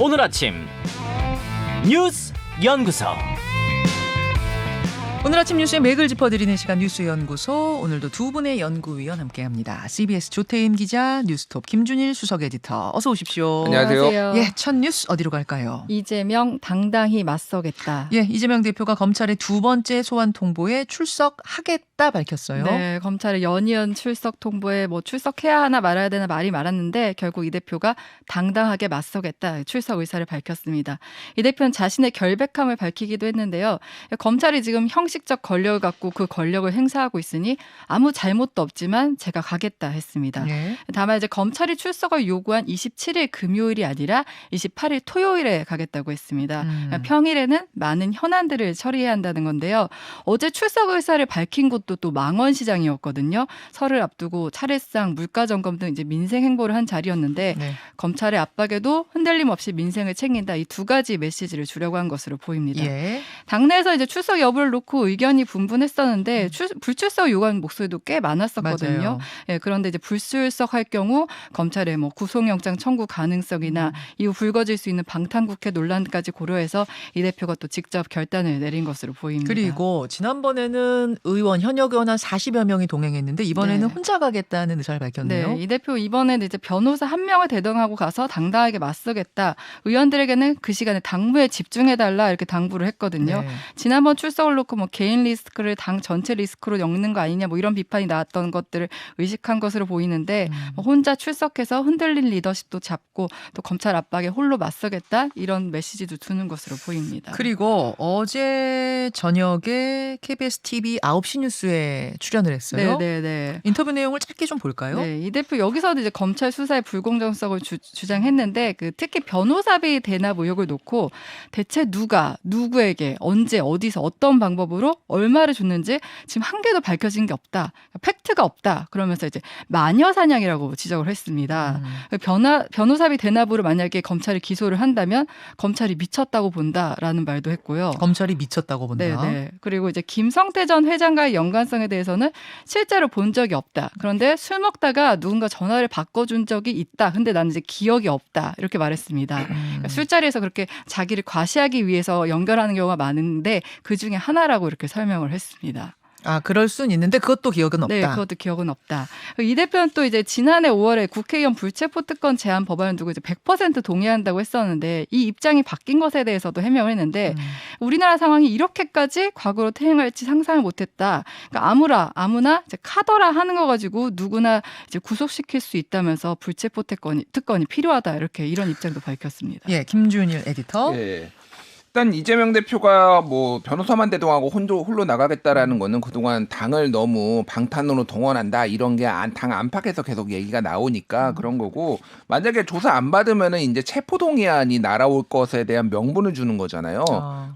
오늘 아침 뉴스 연구소. 오늘 아침 뉴스의 맥을 짚어드리는 시간 뉴스연구소. 오늘도 두 분의 연구위원 함께합니다. CBS 조태임 기자, 뉴스톱 김준일 수석 에디터. 어서 오십시오. 안녕하세요. 예, 첫 뉴스 어디로 갈까요? 이재명 당당히 맞서겠다. 예, 이재명 대표가 검찰의 두 번째 소환 통보에 출석하겠다 밝혔어요. 네, 검찰의 연이은 출석 통보에 출석해야 하나 말아야 되나 말이 많았는데 결국 이 대표가 당당하게 맞서겠다 출석 의사를 밝혔습니다. 이 대표는 자신의 결백함을 밝히기도 했는데요. 검찰이 지금 형식적 권력을 갖고 그 권력을 행사하고 있으니 아무 잘못도 없지만 제가 가겠다 했습니다. 예. 다만 이제 검찰이 출석을 요구한 27일 금요일이 아니라 28일 토요일에 가겠다고 했습니다. 평일에는 많은 현안들을 처리해야 한다는 건데요. 어제 출석 의사를 밝힌 곳도 또 망원시장이었거든요. 설을 앞두고 차례상, 물가 점검 등 이제 민생 행보를 한 자리였는데 네. 검찰의 압박에도 흔들림 없이 민생을 챙긴다. 이 두 가지 메시지를 주려고 한 것으로 보입니다. 예. 당내에서 이제 출석 여부를 놓고 의견이 분분했었는데 불출석 요구하는 목소리도 꽤 많았었거든요. 맞아요. 예, 그런데 이제 불출석할 경우 검찰의 구속영장 청구 가능성이나 이후 불거질 수 있는 방탄국회 논란까지 고려해서 이 대표가 또 직접 결단을 내린 것으로 보입니다. 그리고 지난번에는 현역 의원 한 40여 명이 동행했는데 이번에는 네. 혼자 가겠다는 의사를 밝혔네요. 네, 이 대표 이번에는 이제 변호사 한 명을 대동하고 가서 당당하게 맞서겠다. 의원들에게는 그 시간에 당무에 집중해달라 이렇게 당부를 했거든요. 네. 지난번 출석을 놓고 개인 리스크를 당 전체 리스크로 엮는 거 아니냐 이런 비판이 나왔던 것들을 의식한 것으로 보이는데 혼자 출석해서 흔들린 리더십도 잡고 또 검찰 압박에 홀로 맞서겠다 이런 메시지도 주는 것으로 보입니다. 그리고 어제 저녁에 KBS TV 9시 뉴스에 출연을 했어요. 네. 인터뷰 내용을 짧게 좀 볼까요? 네, 이 대표 여기서도 이제 검찰 수사의 불공정성을 주장했는데 특히 변호사비 대납 의혹을 놓고 대체 누가 누구에게 언제 어디서 어떤 방법으로 얼마를 줬는지 지금 한 개도 밝혀진 게 없다. 팩트가 없다. 그러면서 이제 마녀 사냥이라고 지적을 했습니다. 변호사비 대납으로 만약에 검찰이 기소를 한다면 검찰이 미쳤다고 본다라는 말도 했고요. 검찰이 미쳤다고 본다. 네. 그리고 이제 김성태 전 회장과의 연관성에 대해서는 실제로 본 적이 없다. 그런데 술 먹다가 누군가 전화를 바꿔준 적이 있다. 근데 나는 이제 기억이 없다. 이렇게 말했습니다. 그러니까 술자리에서 그렇게 자기를 과시하기 위해서 연결하는 경우가 많은데 그 중에 하나라고 이렇게 설명을 했습니다. 아, 그럴 순 있는데 그것도 기억은 없다. 네, 그것도 기억은 없다. 이 대표는 또 이제 지난해 5월에 국회의원 불체포 특권 제한 법안을 두고 이제 100% 동의한다고 했었는데 이 입장이 바뀐 것에 대해서도 해명을 했는데 우리나라 상황이 이렇게까지 과거로 퇴행할지 상상을 못했다. 그러니까 아무나 이제 카더라 하는 거 가지고 누구나 이제 구속시킬 수 있다면서 불체포 특권이 필요하다 이런 입장도 밝혔습니다. 예, 김준일 에디터. 예. 일단 이재명 대표가 변호사만 대동하고 홀로 나가겠다라는 거는 그동안 당을 너무 방탄으로 동원한다 이런 게 당 안팎에서 계속 얘기가 나오니까 그런 거고, 만약에 조사 안 받으면은 이제 체포동의안이 날아올 것에 대한 명분을 주는 거잖아요.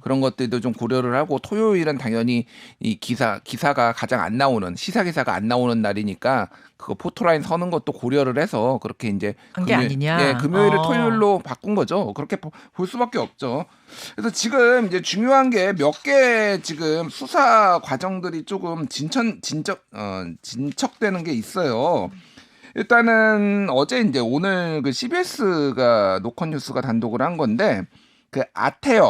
그런 것들도 좀 고려를 하고, 토요일은 당연히 이 기사가 가장 안 나오는, 시사 기사가 안 나오는 날이니까 그거 포토라인 서는 것도 고려를 해서 그렇게 이제 한 게 아니냐. 예, 금요일을 토요일로 바꾼 거죠. 그렇게 볼 수밖에 없죠. 그래서 지금 이제 중요한 게 몇 개 지금 수사 과정들이 조금 진척되는 게 있어요. 일단은 어제 이제 오늘 그 CBS가 노컷 뉴스가 단독을 한 건데, 그 아태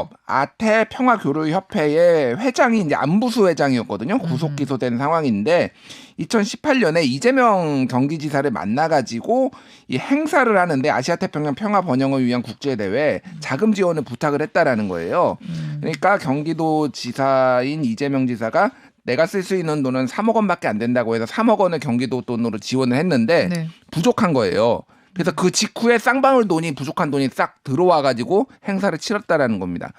평화교류협회의 회장이 이제 안부수 회장이었거든요. 구속 기소된 상황인데 2018년에 이재명 경기지사를 만나가지고 이 행사를 하는데 아시아태평양 평화 번영을 위한 국제대회 자금 지원을 부탁을 했다라는 거예요. 그러니까 경기도 지사인 이재명 지사가 내가 쓸 수 있는 돈은 3억 원밖에 안 된다고 해서 3억 원을 경기도 돈으로 지원을 했는데 네. 부족한 거예요. 그래서 그 직후에 쌍방울 돈이 부족한 돈이 싹 들어와가지고 행사를 치렀다라는 겁니다.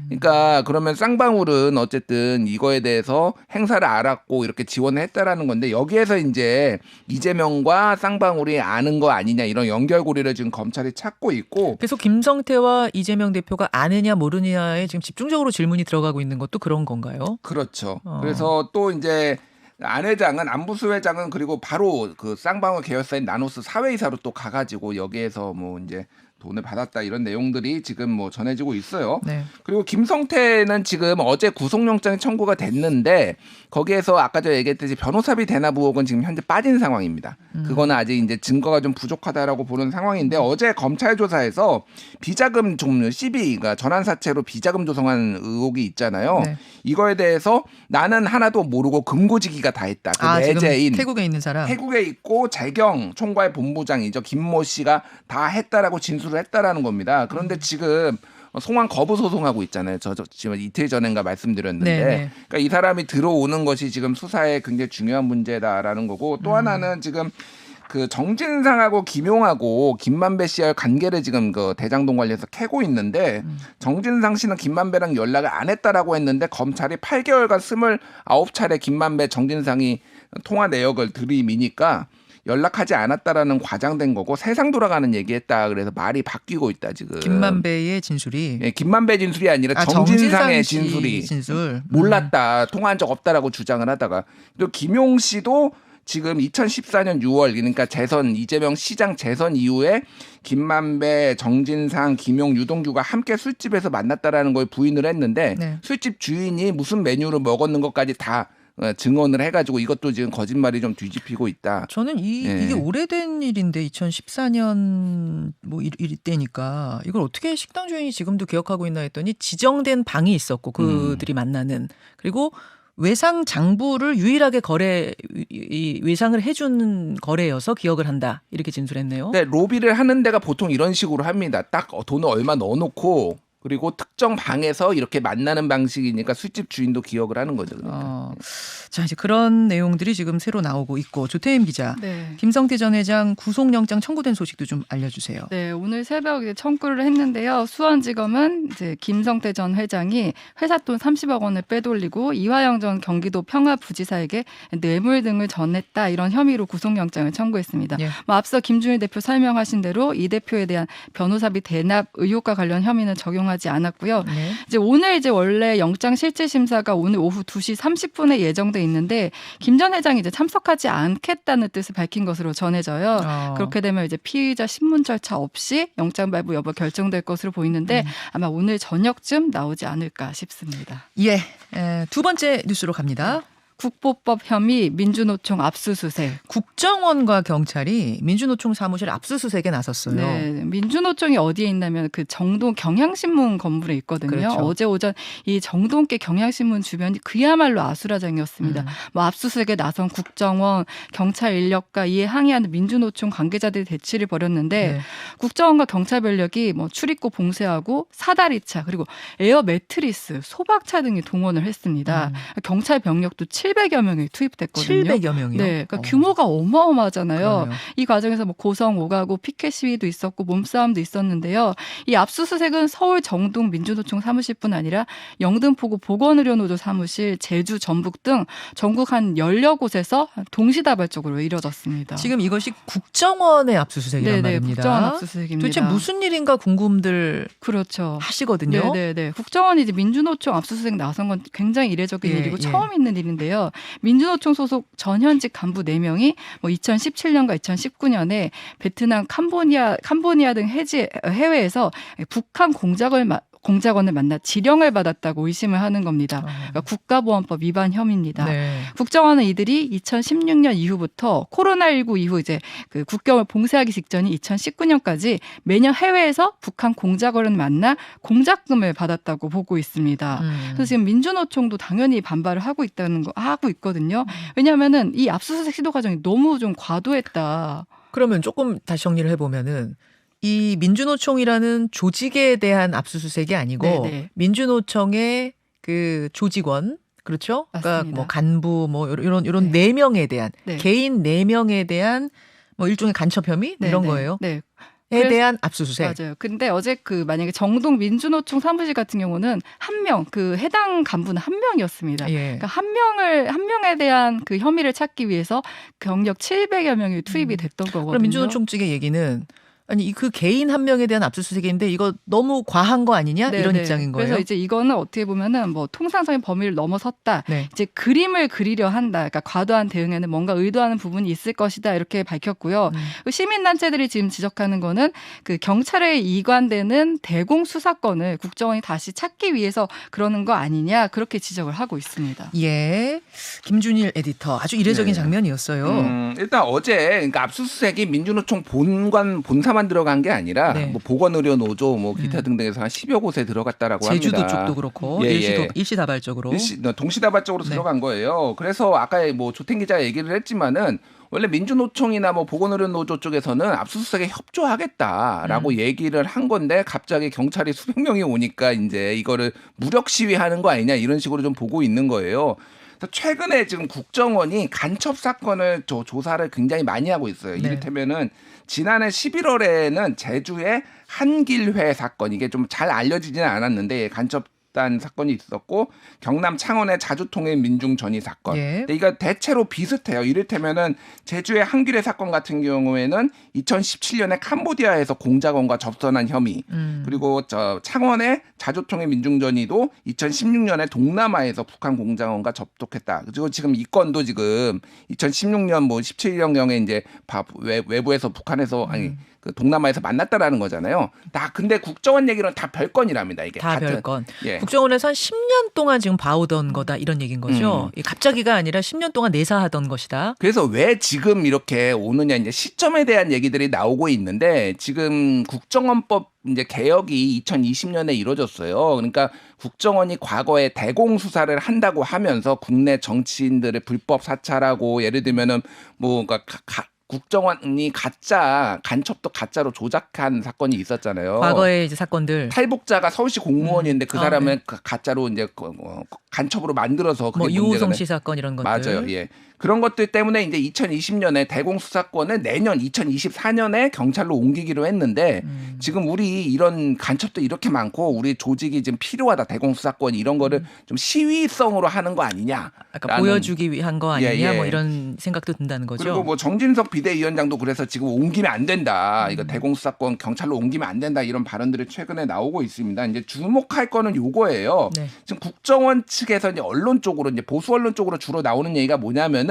그러니까 그러면 쌍방울은 어쨌든 이거에 대해서 행사를 알았고 이렇게 지원을 했다라는 건데, 여기에서 이제 이재명과 쌍방울이 아는 거 아니냐 이런 연결고리를 지금 검찰이 찾고 있고, 계속 김성태와 이재명 대표가 아느냐 모르느냐에 지금 집중적으로 질문이 들어가고 있는 것도 그런 건가요? 그렇죠. 그래서 또 이제 안부수 회장은 그리고 바로 그 쌍방울 계열사인 나노스 사회이사로 또 가가지고 여기에서 이제 돈을 받았다 이런 내용들이 지금 뭐 전해지고 있어요. 네. 그리고 김성태는 지금 어제 구속영장이 청구가 됐는데 거기에서 아까 저 얘기했듯이 변호사비 대납 의혹은 지금 현재 빠진 상황입니다. 그거는 아직 이제 증거가 좀 부족하다라고 보는 상황인데 어제 검찰 조사에서 비자금 종류 CB가 전환사채로 비자금 조성한 의혹이 있잖아요. 네. 이거에 대해서 나는 하나도 모르고 금고지기가 다 했다. 그 내재인 지금 태국에 있는 사람. 태국에 있고 재경 총괄 본부장이죠. 김모 씨가 다 했다라고 진술을 했다라는 겁니다. 그런데 지금 송환 거부 소송하고 있잖아요. 저 지금 이틀 전인가 말씀드렸는데, 네네. 그러니까 이 사람이 들어오는 것이 지금 수사에 굉장히 중요한 문제다라는 거고 또 하나는 지금 그 정진상하고 김용하고 김만배 씨와의 관계를 지금 그 대장동 관련해서 캐고 있는데 정진상 씨는 김만배랑 연락을 안 했다라고 했는데 검찰이 8개월간 29차례 김만배 정진상이 통화 내역을 들이미니까 연락하지 않았다라는 과장된 거고 세상 돌아가는 얘기했다. 그래서 말이 바뀌고 있다 지금. 김만배의 진술이. 예, 김만배 진술이 아니라 정진상 정진상의 씨 진술이 진술. 몰랐다. 통화한 적 없다라고 주장을 하다가 또 김용 씨도 지금 2014년 6월 그러니까 이재명 시장 재선 이후에 김만배, 정진상, 김용, 유동규가 함께 술집에서 만났다라는 걸 부인을 했는데 네. 술집 주인이 무슨 메뉴를 먹었는 것까지 다 증언을 해가지고 이것도 지금 거짓말이 좀 뒤집히고 있다. 저는 이게 오래된 일인데 2014년 뭐 이때니까 이걸 어떻게 식당 주인이 지금도 기억하고 있나 했더니 지정된 방이 있었고 그들이 만나는 그리고 외상 장부를 유일하게 외상을 해준 거래여서 기억을 한다 이렇게 진술했네요. 네, 로비를 하는 데가 보통 이런 식으로 합니다. 딱 돈을 얼마 넣어놓고 그리고 특정 방에서 이렇게 만나는 방식이니까 술집 주인도 기억을 하는 거죠. 그러니까. 자 이제 그런 내용들이 지금 새로 나오고 있고 조태임 기자, 네. 김성태 전 회장 구속영장 청구된 소식도 좀 알려주세요. 네, 오늘 새벽에 청구를 했는데요. 수원지검은 이제 김성태 전 회장이 회사 돈 30억 원을 빼돌리고 이화영 전 경기도 평화부지사에게 뇌물 등을 전했다 이런 혐의로 구속영장을 청구했습니다. 예. 뭐 앞서 김준일 대표 설명하신 대로 이 대표에 대한 변호사비 대납 의혹과 관련 혐의는 적용하지 않았고요. 네. 이제 오늘 이제 원래 영장 실질 심사가 오늘 오후 2시 30분에 예정돼 있는데 김 전 회장이 이제 참석하지 않겠다는 뜻을 밝힌 것으로 전해져요. 그렇게 되면 이제 피의자 신문 절차 없이 영장 발부 여부 결정될 것으로 보이는데 아마 오늘 저녁쯤 나오지 않을까 싶습니다. 예, 두 번째 뉴스로 갑니다. 국보법 혐의 민주노총 압수수색. 국정원과 경찰이 민주노총 사무실 압수수색에 나섰어요. 네, 민주노총이 어디에 있냐면 그 정동 경향신문 건물에 있거든요. 그렇죠. 어제 오전 이 정동계 경향신문 주변이 그야말로 아수라장이었습니다. 뭐 압수수색에 나선 국정원, 경찰 인력과 이에 항의하는 민주노총 관계자들이 대치를 벌였는데 네. 국정원과 경찰 전력이 뭐 출입구 봉쇄하고 사다리차 그리고 에어 매트리스, 소박차 등이 동원을 했습니다. 경찰 병력도 700여 명이 투입됐거든요. 700여 명이요? 네, 그러니까 규모가 어마어마하잖아요. 그러네요. 이 과정에서 뭐 고성 오가고 피켓 시위도 있었고 몸싸움도 있었는데요. 이 압수수색은 서울 정동 민주노총 사무실뿐 아니라 영등포구 보건의료노조 사무실, 제주, 전북 등 전국 한 10여 곳에서 동시다발적으로 이뤄졌습니다. 지금 이것이 국정원의 압수수색이란 네네, 말입니다. 국정원 압수수색입니다. 도대체 무슨 일인가 궁금들 그렇죠. 하시거든요. 네네네. 국정원이 이제 민주노총 압수수색 나선 건 굉장히 이례적인 일이고 처음 있는 일인데요. 민주노총 소속 전현직 간부 4명이 뭐 2017년과 2019년에 베트남, 캄보디아 등 해외에서 북한 공작원을 만나 지령을 받았다고 의심을 하는 겁니다. 그러니까 국가보안법 위반 혐의입니다. 네. 국정원은 이들이 2016년 이후부터 코로나19 이후 이제 그 국경을 봉쇄하기 직전인 2019년까지 매년 해외에서 북한 공작원을 만나 공작금을 받았다고 보고 있습니다. 그래서 지금 민주노총도 당연히 반발을 하고 있거든요. 왜냐하면은 이 압수수색 시도 과정이 너무 좀 과도했다. 그러면 조금 다시 정리를 해보면은 이 민주노총이라는 조직에 대한 압수수색이 아니고 네네. 민주노총의 그 조직원 그렇죠? 그러니까 맞습니다. 뭐 간부 뭐 이런 네 명에 대한 네. 개인 4명에 대한 뭐 일종의 간첩 혐의 이런 네네. 거예요. 네. 에 대한 압수수색. 맞아요. 근데 어제 그 만약에 정동 민주노총 사무실 같은 경우는 한 명, 그 해당 간부는 한 명이었습니다. 예. 그러니까 한 명에 대한 그 혐의를 찾기 위해서 경력 700여 명이 투입이 됐던 거거든요. 그럼 민주노총 측의 얘기는 아니 그 개인 한 명에 대한 압수수색인데 이거 너무 과한 거 아니냐 이런 네. 입장인 거예요. 그래서 이제 이거는 어떻게 보면은 뭐 통상적인 범위를 넘어섰다. 네. 이제 그림을 그리려 한다. 그러니까 과도한 대응에는 뭔가 의도하는 부분이 있을 것이다. 이렇게 밝혔고요. 시민단체들이 지금 지적하는 거는 그 경찰에 이관되는 대공 수사권을 국정원이 다시 찾기 위해서 그러는 거 아니냐 그렇게 지적을 하고 있습니다. 예, 김준일 에디터 아주 이례적인 네. 장면이었어요. 일단 어제 그러니까 압수수색이 민주노총 본사만 들어간 게 아니라 네. 뭐 보건의료노조 뭐 기타 등등에서 한 10여 곳에 들어갔다라고 제주도 합니다. 쪽도 그렇고 예, 예. 일시다발적으로. 동시다발적으로 네. 들어간 거예요. 그래서 아까 뭐 조탱 기자가 얘기를 했지만은 원래 민주노총이나 뭐 보건의료노조 쪽에서는 압수수색에 협조하겠다라고 얘기를 한 건데 갑자기 경찰이 수백 명이 오니까 이제 이거를 무력 시위하는 거 아니냐 이런 식으로 좀 보고 있는 거예요. 그래서 최근에 지금 국정원이 간첩 사건을 조사를 굉장히 많이 하고 있어요. 네. 이를테면은 지난해 11월에는 제주의 한길회 사건 이게 좀 잘 알려지지는 않았는데 간첩단 사건이 있었고 경남 창원의 자주통일 민중전이 사건. 예. 근데 이거 대체로 비슷해요. 이를테면은 제주의 한길회 사건 같은 경우에는 2017년에 캄보디아에서 공작원과 접선한 혐의. 그리고 저 창원의 자주통일 민중전이도 2016년에 동남아에서 북한 공작원과 접촉했다. 그리고 지금 이 건도 지금 2016년 뭐 17년경에 이제 외부에서 북한에서 아니 그 동남아에서 만났다라는 거잖아요. 근데 국정원 얘기는 다 별건이랍니다. 이게 다 별건. 예. 국정원에서 한 10년 동안 지금 봐오던 거다 이런 얘기인 거죠. 이 갑자기가 아니라 10년 동안 내사하던 것이다. 그래서 왜 지금 이렇게 오느냐 이제 시점에 대한 얘기들이 나오고 있는데 지금 국정원법 이제 개혁이 2020년에 이루어졌어요. 그러니까 국정원이 과거에 대공 수사를 한다고 하면서 국내 정치인들을 불법 사찰하고 예를 들면은 뭐 그러니까 국정원이 간첩도 가짜로 조작한 사건이 있었잖아요. 과거의 이제 사건들. 탈북자가 서울시 공무원이었는데 그 사람을 네. 가짜로 이제 간첩으로 만들어서 그게 뭐 유호성 문제가 씨 사건 이런 것들. 맞아요. 예. 그런 것들 때문에 이제 2020년에 대공 수사권을 내년 2024년에 경찰로 옮기기로 했는데 지금 우리 이런 간첩도 이렇게 많고 우리 조직이 지금 필요하다. 대공 수사권 이런 거를 좀 시위성으로 하는 거 아니냐. 아까 보여주기 위한 거 아니냐 뭐 이런 생각도 든다는 거죠. 그리고 뭐 정진석 비대위원장도 그래서 지금 옮기면 안 된다. 이거 대공 수사권 경찰로 옮기면 안 된다. 이런 발언들이 최근에 나오고 있습니다. 이제 주목할 거는 요거예요. 네. 지금 국정원 측에서 이제 언론 쪽으로 이제 보수 언론 쪽으로 주로 나오는 얘기가 뭐냐면은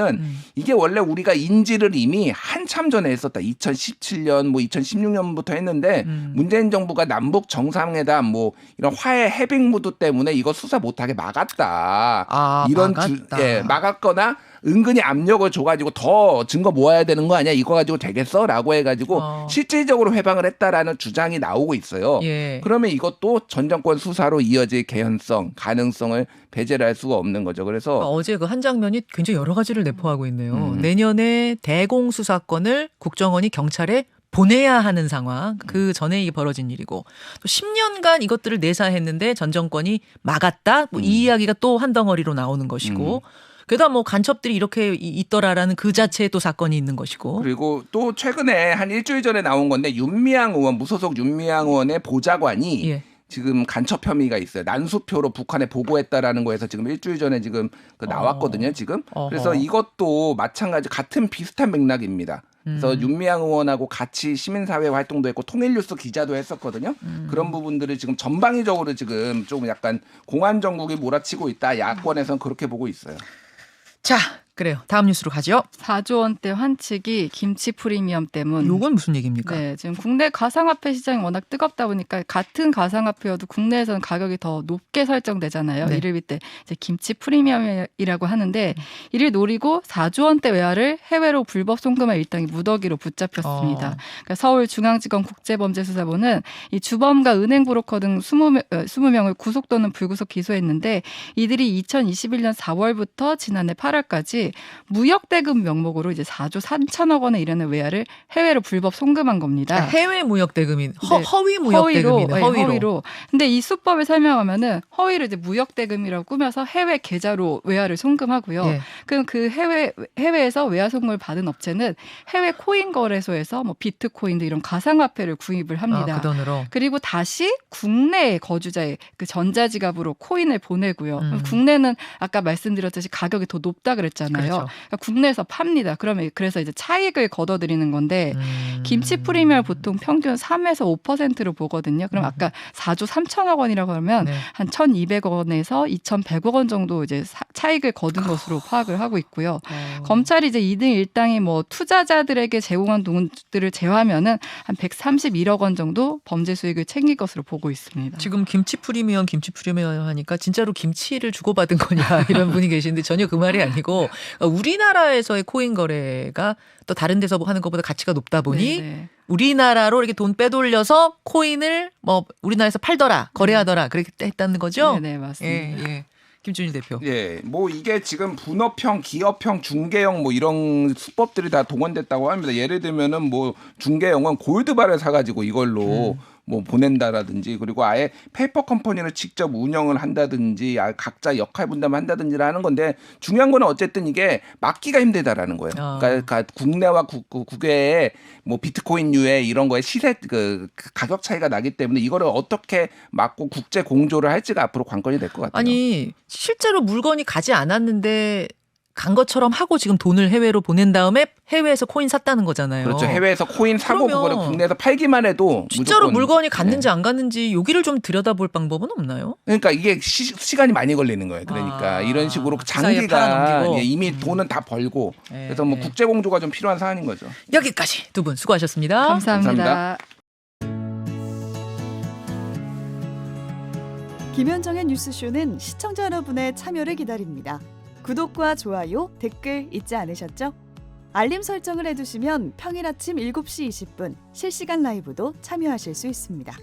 이게 원래 우리가 인지를 이미 한참 전에 했었다. 2017년 뭐 2016년부터 했는데 문재인 정부가 남북 정상회담 뭐 이런 화해 해빙 무드 때문에 이거 수사 못하게 막았다. 이런 막았다. 막았거나 은근히 압력을 줘가지고 더 증거 모아야 되는 거 아니야? 이거 가지고 되겠어? 라고 해가지고 실질적으로 회방을 했다라는 주장이 나오고 있어요. 예. 그러면 이것도 전 정권 수사로 이어질 개연성, 가능성을 배제를 할 수가 없는 거죠. 그래서 어제 그 한 장면이 굉장히 여러 가지를 내포하고 있네요. 내년에 대공 수사권을 국정원이 경찰에 보내야 하는 상황. 그 전에 이게 벌어진 일이고 또 10년간 이것들을 내사했는데 전 정권이 막았다. 뭐 이 이야기가 또 한 덩어리로 나오는 것이고 게다가 뭐 간첩들이 이렇게 있더라라는 그 자체의 또 사건이 있는 것이고. 그리고 또 최근에 한 일주일 전에 나온 건데 윤미향 의원, 무소속 윤미향 의원의 보좌관이 예. 지금 간첩 혐의가 있어요. 난수표로 북한에 보고했다라는 거에서 지금 일주일 전에 지금 나왔거든요. 지금. 그래서 이것도 마찬가지 같은 비슷한 맥락입니다. 그래서 윤미향 의원하고 같이 시민사회 활동도 했고 통일뉴스 기자도 했었거든요. 그런 부분들을 지금 전방위적으로 지금 좀 약간 공안 정국이 몰아치고 있다. 야권에서는 그렇게 보고 있어요. 자, 그래요. 다음 뉴스로 가죠. 4조 원대 환치기 김치 프리미엄 때문. 요건 무슨 얘기입니까? 네, 지금 국내 가상화폐 시장이 워낙 뜨겁다 보니까 같은 가상화폐여도 국내에서는 가격이 더 높게 설정되잖아요. 네. 이를 빗대 이제 김치 프리미엄이라고 하는데 이를 노리고 4조 원대 외화를 해외로 불법 송금한 일당이 무더기로 붙잡혔습니다. 그러니까 서울중앙지검 국제범죄수사본은 이 주범과 은행 브로커 등 20명을 구속 또는 불구속 기소했는데 이들이 2021년 4월부터 지난해 8월까지 무역 대금 명목으로 이제 4조 3천억 원에 이르는 외화를 해외로 불법 송금한 겁니다. 해외 무역 대금이 네. 허위 무역 대금이네. 허위로. 근데 이 수법을 설명하면은 허위로 이제 무역 대금이라고 꾸며서 해외 계좌로 외화를 송금하고요. 예. 그럼 그 해외에서 외화 송금을 받은 업체는 해외 코인 거래소에서 뭐 비트코인 등 이런 가상화폐를 구입을 합니다. 그 돈으로. 그리고 다시 국내 거주자의 그 전자지갑으로 코인을 보내고요. 국내는 아까 말씀드렸듯이 가격이 더 높다 그랬잖아요. 되잖아요. 그렇죠. 그러니까 국내에서 팝니다. 그러면 그래서 이제 차익을 걷어들이는 건데 김치 프리미엄 보통 평균 3에서 5%로 보거든요. 그럼 아까 4조 3천억 원이라고 하면 네. 한 1,200원에서 2,100억 원 정도 이제 차익을 거둔 것으로 파악을 하고 있고요. 검찰이 이제 2등 1당이 뭐 투자자들에게 제공한 돈들을 제외하면은 한 131억 원 정도 범죄 수익을 챙길 것으로 보고 있습니다. 지금 김치 프리미엄 하니까 진짜로 김치를 주고받은 거냐 이런 분이 계시는데 전혀 그 말이 아니고 우리나라에서의 코인 거래가 또 다른 데서 하는 것보다 가치가 높다 보니 네네. 우리나라로 이렇게 돈 빼돌려서 코인을 뭐 우리나라에서 팔더라 거래하더라 그렇게 했다는 거죠? 네, 맞습니다. 예. 김준일 대표. 예, 뭐 이게 지금 분업형, 기업형, 중개형 뭐 이런 수법들이 다 동원됐다고 합니다. 예를 들면은 뭐 중개형은 골드바를 사가지고 이걸로 뭐 보낸다라든지 그리고 아예 페이퍼 컴퍼니를 직접 운영을 한다든지 각자 역할 분담을 한다든지 하는 건데 중요한 거는 어쨌든 이게 막기가 힘들다라는 거예요. 그러니까 국내와 국외의 뭐 비트코인류의 이런 거에 시세 그 가격 차이가 나기 때문에 이거를 어떻게 막고 국제 공조를 할지가 앞으로 관건이 될 것 같아요. 아니 실제로 물건이 가지 않았는데 간 것처럼 하고 지금 돈을 해외로 보낸 다음에 해외에서 코인 샀다는 거잖아요. 그렇죠. 해외에서 코인 사고 그러면 그거를 국내에서 팔기만 해도 진짜로 무조건, 물건이 갔는지 네. 안 갔는지 여기를 좀 들여다볼 방법은 없나요? 그러니까 이게 시간이 많이 걸리는 거예요. 그러니까 이런 식으로 그 사이에 장기가 팔아넘기고. 예, 이미 돈은 다 벌고 네, 그래서 뭐 네. 국제 공조가 좀 필요한 사안인 거죠. 여기까지 두 분 수고하셨습니다. 감사합니다. 김현정의 뉴스쇼는 시청자 여러분의 참여를 기다립니다. 구독과 좋아요, 댓글 잊지 않으셨죠? 알림 설정을 해두시면 평일 아침 7시 20분 실시간 라이브도 참여하실 수 있습니다.